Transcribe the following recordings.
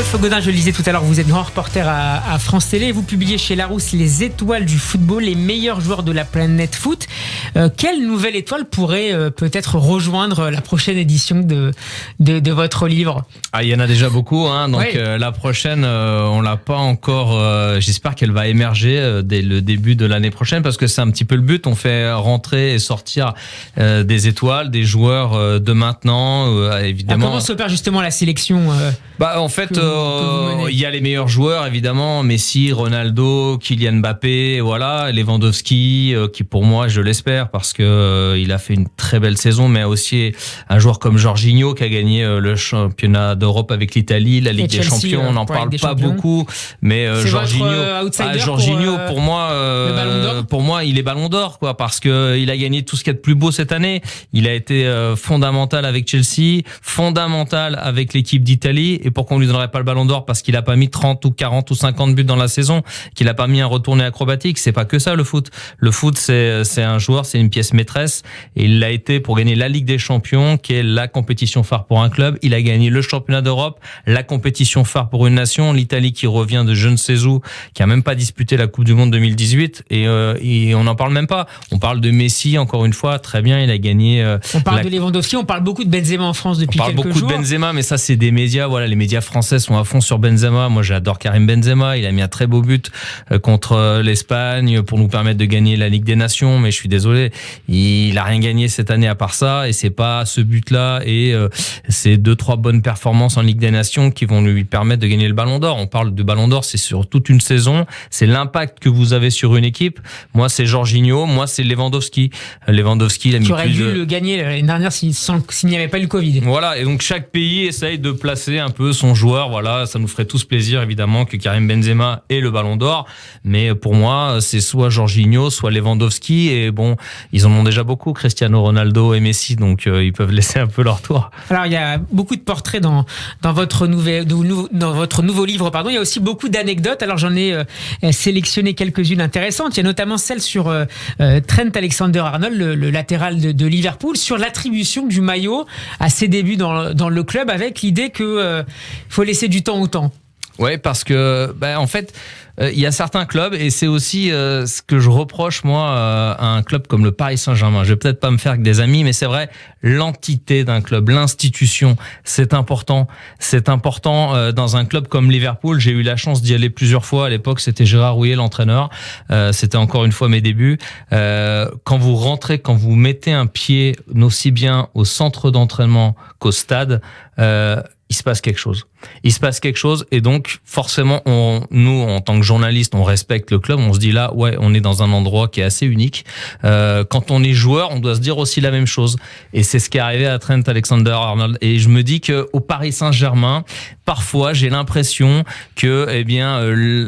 Rodolphe Gaudin, je le disais tout à l'heure, vous êtes grand reporter à France Télé. Vous publiez chez Larousse les étoiles du football, les meilleurs joueurs de la planète foot. Quelle nouvelle étoile pourrait peut-être rejoindre la prochaine édition de votre livre ? Il y en a déjà beaucoup, hein. Donc ouais. La prochaine, on l'a pas encore. J'espère qu'elle va émerger dès le début de l'année prochaine, parce que c'est un petit peu le but. On fait rentrer et sortir des étoiles, des joueurs de maintenant, évidemment. Comment s'opère justement la sélection En fait, il y a les meilleurs joueurs, évidemment, Messi, Ronaldo, Kylian Mbappé, voilà, Lewandowski, qui pour moi, je l'espère, parce que il a fait une très belle saison, mais aussi un joueur comme Jorginho qui a gagné le championnat d'Europe avec l'Italie, la Ligue des Champions, on n'en parle pas beaucoup, mais Jorginho, pour moi, il est Ballon d'Or, quoi, parce que il a gagné tout ce qu'il y a de plus beau cette année. Il a été fondamental avec Chelsea, fondamental avec l'équipe d'Italie. Et pourquoi on lui donnerait pas le Ballon d'Or? Parce qu'il a pas mis 30 ou 40 ou 50 buts dans la saison, qu'il a pas mis un retourné acrobatique. C'est pas que ça, le foot. Le foot, c'est un joueur, c'est une pièce maîtresse. Et il l'a été pour gagner la Ligue des Champions, qui est la compétition phare pour un club. Il a gagné le championnat d'Europe, la compétition phare pour une nation. L'Italie qui revient de je ne sais où, qui a même pas disputé la Coupe du Monde 2018. Et on n'en parle même pas. On parle de Messi, encore une fois. Très bien, il a gagné. On parle de Lewandowski, on parle beaucoup de Benzema en France depuis quelques jours. On parle beaucoup de Benzema, mais ça, c'est des médias. Voilà, les médias français sont à fond sur Benzema. Moi, j'adore Karim Benzema. Il a mis un très beau but contre l'Espagne pour nous permettre de gagner la Ligue des Nations. Mais je suis désolé, il a rien gagné cette année à part ça. Et c'est pas ce but-là et ces 2-3 bonnes performances en Ligue des Nations qui vont lui permettre de gagner le Ballon d'Or. On parle de Ballon d'Or, c'est sur toute une saison. C'est l'impact que vous avez sur une équipe. Moi, c'est Jorginho. Moi, c'est Lewandowski. Lewandowski, il a mis qui aurait dû le gagner l'année dernière s'il n'y avait pas eu le Covid. Voilà. Et donc, chaque pays essaye de placer un peu son joueur. Voilà. Ça nous ferait tous plaisir, évidemment, que Karim Benzema ait le Ballon d'Or. Mais pour moi, c'est soit Jorginho, soit Lewandowski. Et bon, ils en ont déjà beaucoup, Cristiano Ronaldo et Messi. Donc, ils peuvent laisser un peu leur tour. Alors, il y a beaucoup de portraits dans votre nouveau livre, pardon. Il y a aussi beaucoup d'anecdotes. Alors, j'en ai sélectionné quelques-unes intéressantes. Il y a notamment celle sur Trent Alexander-Arnold, le latéral de Liverpool, sur l'attribution du maillot à ses débuts dans le club, avec l'idée que faut laisser du temps au temps. Ouais, parce que en fait, il y a certains clubs, et c'est aussi ce que je reproche moi à un club comme le Paris Saint-Germain. Je vais peut-être pas me faire que des amis, mais c'est vrai, l'entité d'un club, l'institution, c'est important. C'est important dans un club comme Liverpool. J'ai eu la chance d'y aller plusieurs fois. À l'époque, c'était Gérard Rouillet, l'entraîneur. C'était encore une fois mes débuts. Quand vous rentrez, quand vous mettez un pied aussi bien au centre d'entraînement qu'au stade, il se passe quelque chose. Il se passe quelque chose, et donc forcément, nous, en tant que journalistes, on respecte le club. On se dit là, ouais, on est dans un endroit qui est assez unique. Quand on est joueur, on doit se dire aussi la même chose. Et c'est ce qui est arrivé à Trent Alexander-Arnold. Et je me dis que au Paris Saint-Germain, parfois, j'ai l'impression que,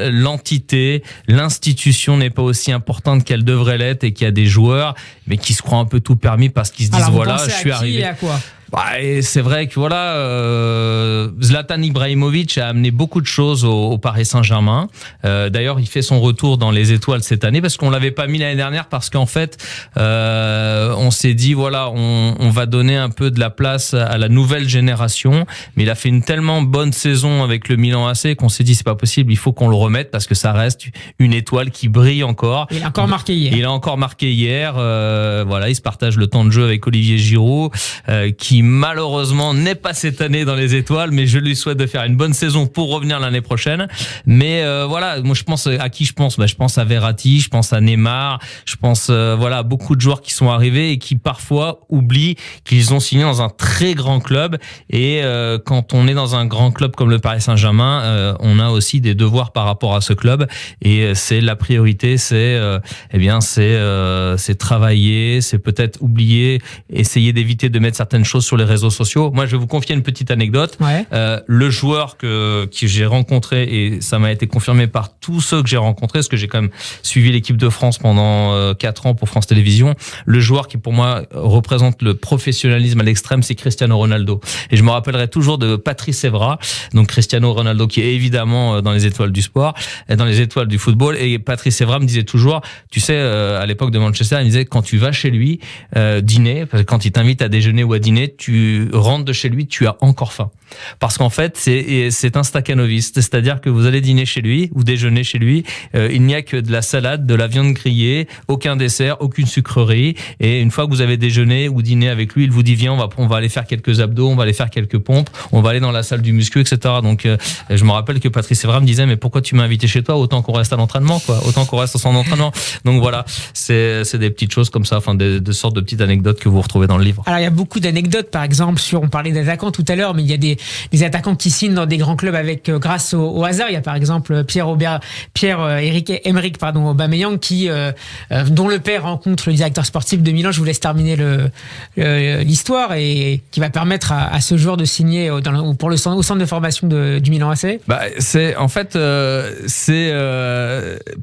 l'entité, l'institution n'est pas aussi importante qu'elle devrait l'être, et qu'il y a des joueurs, mais qui se croient un peu tout permis parce qu'ils se disent voilà, je suis arrivé. Et à quoi? Et c'est vrai que Zlatan Ibrahimovic a amené beaucoup de choses au Paris Saint-Germain. D'ailleurs, il fait son retour dans les étoiles cette année, parce qu'on l'avait pas mis l'année dernière, parce qu'en fait, on s'est dit voilà, on va donner un peu de la place à la nouvelle génération. Mais il a fait une tellement bonne saison avec le Milan AC qu'on s'est dit c'est pas possible, il faut qu'on le remette, parce que ça reste une étoile qui brille encore. Il a encore marqué hier. Il a encore marqué hier. Voilà, il se partage le temps de jeu avec Olivier Giroud, qui malheureusement n'est pas cette année dans les étoiles, mais je lui souhaite de faire une bonne saison pour revenir l'année prochaine. Mais voilà, moi je pense à qui je pense. Je pense à Verratti, je pense à Neymar, je pense à beaucoup de joueurs qui sont arrivés et qui parfois oublient qu'ils ont signé dans un très grand club. Et quand on est dans un grand club comme le Paris Saint-Germain, on a aussi des devoirs par rapport à ce club. Et c'est la priorité, c'est travailler, c'est peut-être oublier, essayer d'éviter de mettre certaines choses sur les réseaux sociaux. Moi, je vais vous confier une petite anecdote. Ouais. Le joueur que j'ai rencontré, et ça m'a été confirmé par tous ceux que j'ai rencontrés, parce que j'ai quand même suivi l'équipe de France pendant 4 ans pour France Télévisions. Le joueur qui, pour moi, représente le professionnalisme à l'extrême, c'est Cristiano Ronaldo. Et je me rappellerai toujours de Patrice Evra, donc Cristiano Ronaldo, qui est évidemment dans les étoiles du sport, dans les étoiles du football. Et Patrice Evra me disait toujours, tu sais, à l'époque de Manchester, il me disait, quand tu vas chez lui dîner, parce que quand il t'invite à déjeuner ou à dîner, et tu rentres de chez lui, tu as encore faim. Parce qu'en fait, c'est un stakhanoviste, c'est-à-dire que vous allez dîner chez lui ou déjeuner chez lui, il n'y a que de la salade, de la viande grillée, aucun dessert, aucune sucrerie. Et une fois que vous avez déjeuné ou dîné avec lui, il vous dit viens, on va aller faire quelques abdos, on va aller faire quelques pompes, on va aller dans la salle du muscu, etc. Donc je me rappelle que Patrice Evra me disait mais pourquoi tu m'as invité chez toi, autant qu'on reste à l'entraînement, quoi, autant qu'on reste au centre d'entraînement. Donc voilà, c'est des petites choses comme ça, enfin des sortes de petites anecdotes que vous retrouvez dans le livre. Alors il y a beaucoup d'anecdotes, par exemple on parlait d'attaquants tout à l'heure, mais il y a des attaquants qui signent dans des grands clubs avec grâce au hasard. Il y a par exemple Pierre-Emerick Aubameyang dont le père rencontre le directeur sportif de Milan. Je vous laisse terminer l'histoire, et qui va permettre à ce joueur de signer au centre de formation du Milan AC.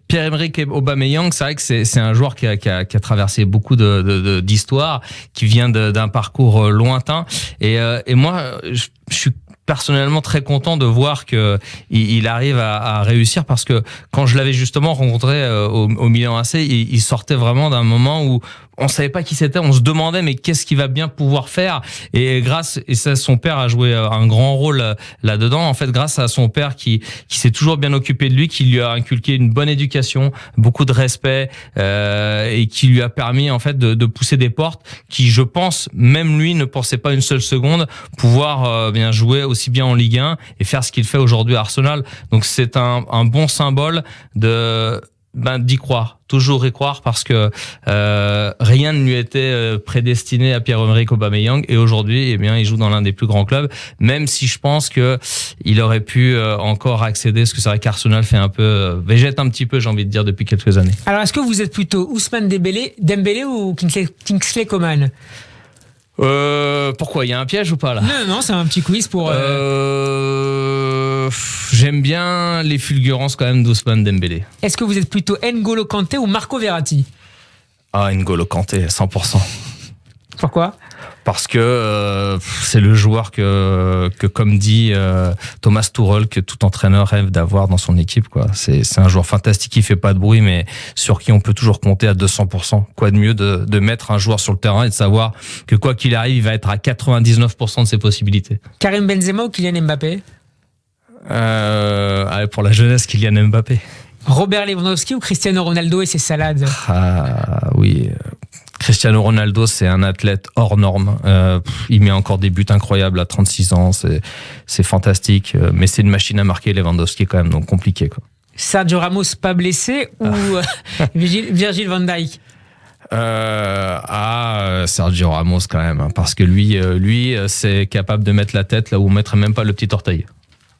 Pierre-Emerick Aubameyang, c'est vrai que c'est un joueur qui a traversé beaucoup d'histoires, qui vient d'un parcours lointain, et moi je suis personnellement très content de voir que il arrive à réussir, parce que quand je l'avais justement rencontré au Milan AC, il sortait vraiment d'un moment où on savait pas qui c'était, on se demandait mais qu'est-ce qu'il va bien pouvoir faire, et son père a joué un grand rôle là-dedans, en fait, grâce à son père qui s'est toujours bien occupé de lui, qui lui a inculqué une bonne éducation, beaucoup de respect, et qui lui a permis en fait de pousser des portes qui, je pense, même lui ne pensait pas une seule seconde pouvoir bien jouer aussi bien en Ligue 1 et faire ce qu'il fait aujourd'hui à Arsenal. Donc c'est un bon symbole d'y croire, toujours y croire, parce que rien ne lui était prédestiné à Pierre-Emerick Aubameyang, et aujourd'hui, il joue dans l'un des plus grands clubs, même si je pense que il aurait pu encore accéder, parce que c'est vrai qu'Arsenal fait un peu végète un petit peu, j'ai envie de dire, depuis quelques années. Alors est-ce que vous êtes plutôt Ousmane Dembélé ou Kingsley Coman? Pourquoi, il y a un piège ou pas là? Non, c'est un petit quiz pour. J'aime bien les fulgurances quand même d'Ousmane Dembélé. Est-ce que vous êtes plutôt N'Golo Kanté ou Marco Verratti? N'Golo Kanté, 100%. Pourquoi? Parce que c'est le joueur que comme dit Thomas Tuchel, que tout entraîneur rêve d'avoir dans son équipe, quoi. C'est un joueur fantastique, qui fait pas de bruit, mais sur qui on peut toujours compter à 200%. Quoi de mieux de mettre un joueur sur le terrain et de savoir que quoi qu'il arrive, il va être à 99% de ses possibilités. Karim Benzema ou Kylian Mbappé? Pour la jeunesse, Kylian Mbappé. Robert Lewandowski ou Cristiano Ronaldo et ses salades? Oui. Cristiano Ronaldo, c'est un athlète hors norme. Il met encore des buts incroyables à 36 ans. C'est fantastique. Mais c'est une machine à marquer, Lewandowski, quand même. Donc compliqué, quoi. Sergio Ramos pas blessé ou Virgil van Dijk? Sergio Ramos, quand même. Parce que lui, c'est capable de mettre la tête là où on ne mettrait même pas le petit orteil.